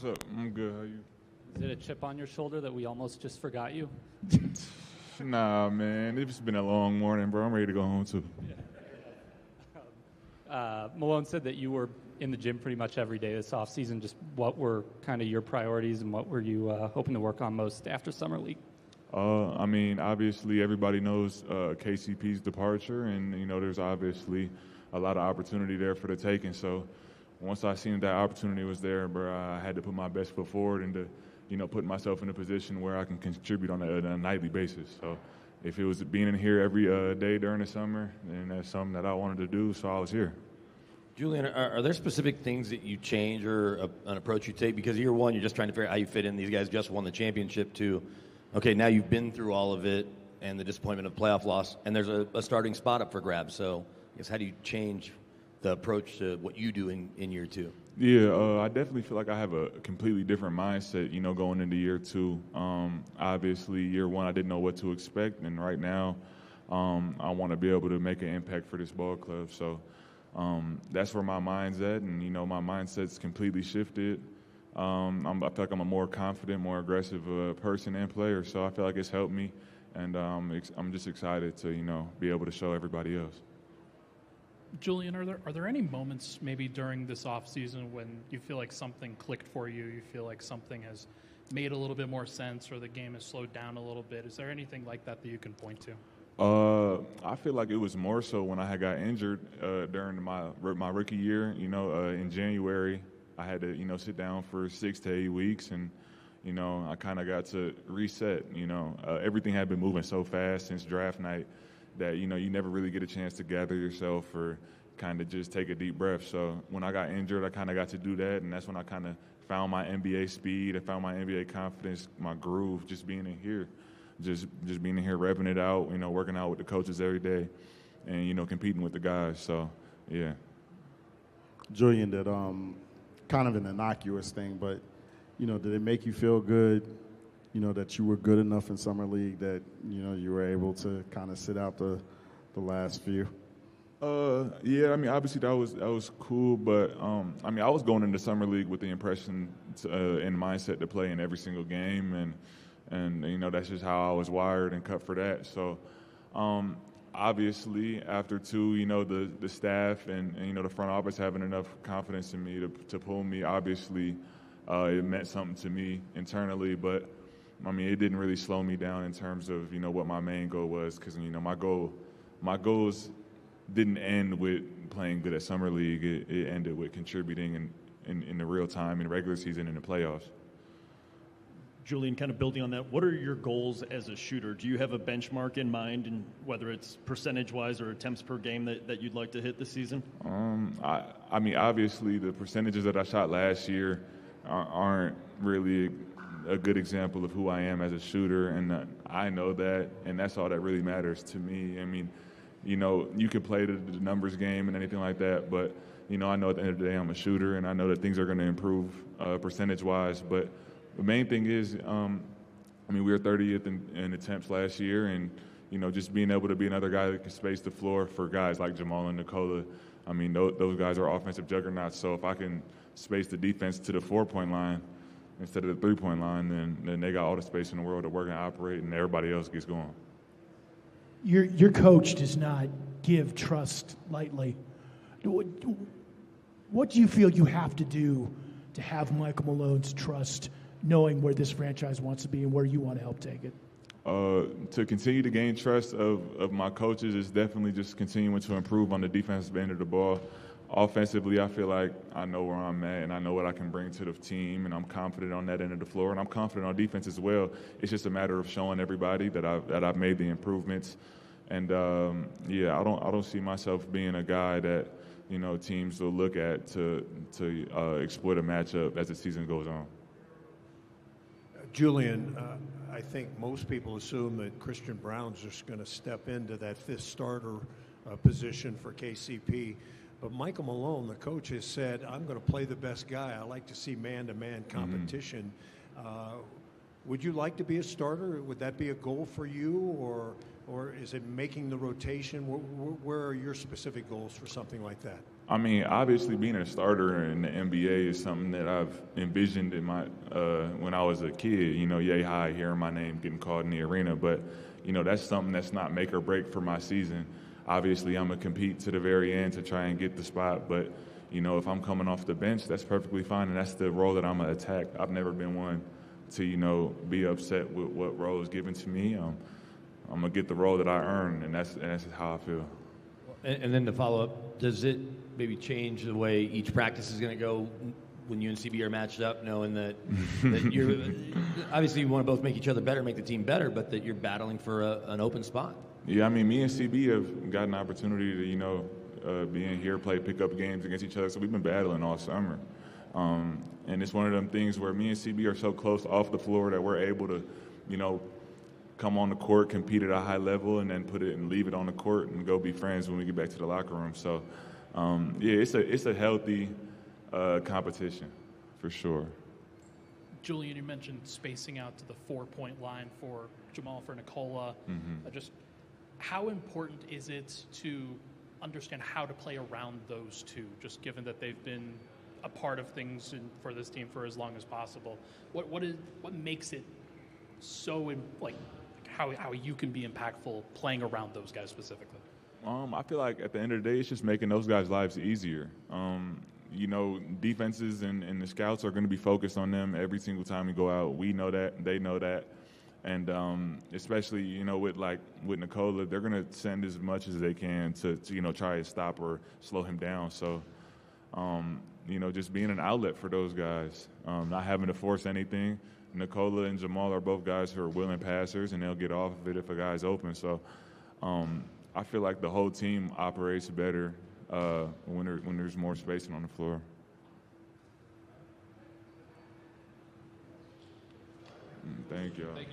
What's up? I'm good. How you? Is it a chip on your shoulder that we almost just forgot you? Nah, man. It's been a long morning, bro. I'm ready to go home, too. Malone said that you were in the gym pretty much every day this offseason. Just what were kind of your priorities and what were you hoping to work on most after Summer League? I mean, obviously, everybody knows KCP's departure, and, there's obviously a lot of opportunity there for the taking. So once I seen that opportunity was there, bro, I had to put my best foot forward and to, put myself in a position where I can contribute on a nightly basis. So if it was being in here every day during the summer, then that's something that I wanted to do, so I was here. Julian, are there specific things that you change or an approach you take? Because year one, you're just trying to figure out how you fit in. These guys just won the championship too. Okay, now you've been through all of it and the disappointment of playoff loss, and there's a starting spot up for grabs. So I guess how do you change the approach to what you do in year two? Yeah, I definitely feel like I have a completely different mindset, going into year two. Obviously, year one, I didn't know what to expect, and right now, I want to be able to make an impact for this ball club. So that's where my mind's at, and, my mindset's completely shifted. I feel like I'm a more confident, more aggressive person and player, so I feel like it's helped me, and I'm just excited to, be able to show everybody else. Julian, are there any moments maybe during this offseason when you feel like something clicked for you, you feel like something has made a little bit more sense or the game has slowed down a little bit? Is there anything like that you can point to? I feel like it was more so when I had got injured during my rookie year. In January, I had to, sit down for 6 to 8 weeks, and, I kind of got to reset. Everything had been moving so fast since draft night that, you never really get a chance to gather yourself or kind of just take a deep breath. So when I got injured, I kind of got to do that, and that's when I kind of found my NBA speed, I found my NBA confidence, my groove, just being in here. Just being in here, repping it out, working out with the coaches every day and, competing with the guys. So, yeah. Julian, that kind of an innocuous thing, but, did it make you feel good, that you were good enough in Summer League that, you were able to kind of sit out the last few? Yeah, I mean, obviously that was cool, but, I was going into Summer League with the impression and mindset to play in every single game, and that's just how I was wired and cut for that. So obviously after two, the staff and the front office having enough confidence in me to pull me, obviously it meant something to me internally, but it didn't really slow me down in terms of what my main goal was, because my goals didn't end with playing good at Summer League. It ended with contributing in the real time in regular season and the playoffs. Julian, kind of building on that, what are your goals as a shooter? Do you have a benchmark in mind, and whether it's percentage-wise or attempts per game that you'd like to hit this season? Obviously the percentages that I shot last year aren't really a good example of who I am as a shooter, and I know that, and that's all that really matters to me. You can play the numbers game and anything like that, but, I know at the end of the day I'm a shooter, and I know that things are going to improve percentage-wise, but the main thing is, we were 30th in attempts last year, and, just being able to be another guy that can space the floor for guys like Jamal and Nikola. Those guys are offensive juggernauts, so if I can space the defense to the 4-point line instead of the 3-point line, then they got all the space in the world to work and operate, and everybody else gets going. Your coach does not give trust lightly. What do you feel you have to do to have Michael Malone's trust, knowing where this franchise wants to be and where you want to help take it? To continue to gain trust of my coaches is definitely just continuing to improve on the defensive end of the ball. Offensively, I feel like I know where I'm at and I know what I can bring to the team, and I'm confident on that end of the floor, and I'm confident on defense as well. It's just a matter of showing everybody that I've made the improvements, and I don't see myself being a guy that teams will look at to exploit a matchup as the season goes on. Julian, I think most people assume that Christian Braun's just going to step into that fifth starter position for KCP. But Michael Malone, the coach, has said, I'm going to play the best guy. I like to see man-to-man competition. Would you like to be a starter? Would that be a goal for you? Or or is it making the rotation? Where are your specific goals for something like that? I mean, obviously, being a starter in the NBA is something that I've envisioned in my when I was a kid. You know, yay high, hearing my name getting called in the arena. But you know, that's something that's not make or break for my season. Obviously, I'm gonna compete to the very end to try and get the spot. But you know, if I'm coming off the bench, that's perfectly fine, and that's the role that I'm gonna attack. I've never been one to be upset with what role is given to me. I'm gonna get the role that I earned, and that's how I feel. And then to follow up, does it maybe change the way each practice is going to go when you and CB are matched up, knowing that you're obviously you want to both make each other better, make the team better, but that you're battling for an open spot? Yeah, I mean, me and CB have got an opportunity to be in here, play pickup games against each other. So we've been battling all summer, and it's one of them things where me and CB are so close off the floor that we're able to, come on the court, compete at a high level, and then put it and leave it on the court and go be friends when we get back to the locker room. So, it's a healthy competition for sure. Julian, you mentioned spacing out to the 4-point line for Jamal, for Nikola. Just how important is it to understand how to play around those two, just given that they've been a part of things for this team for as long as possible? What makes it so how you can be impactful playing around those guys specifically? I feel like at the end of the day, it's just making those guys' lives easier. Defenses and the scouts are going to be focused on them every single time we go out. We know that, they know that, and especially with Nikola, they're going to send as much as they can to try to stop or slow him down. So, just being an outlet for those guys, not having to force anything. Nikola and Jamal are both guys who are willing passers, and they'll get off of it if a guy's open. So I feel like the whole team operates better when there's more spacing on the floor. Thank you.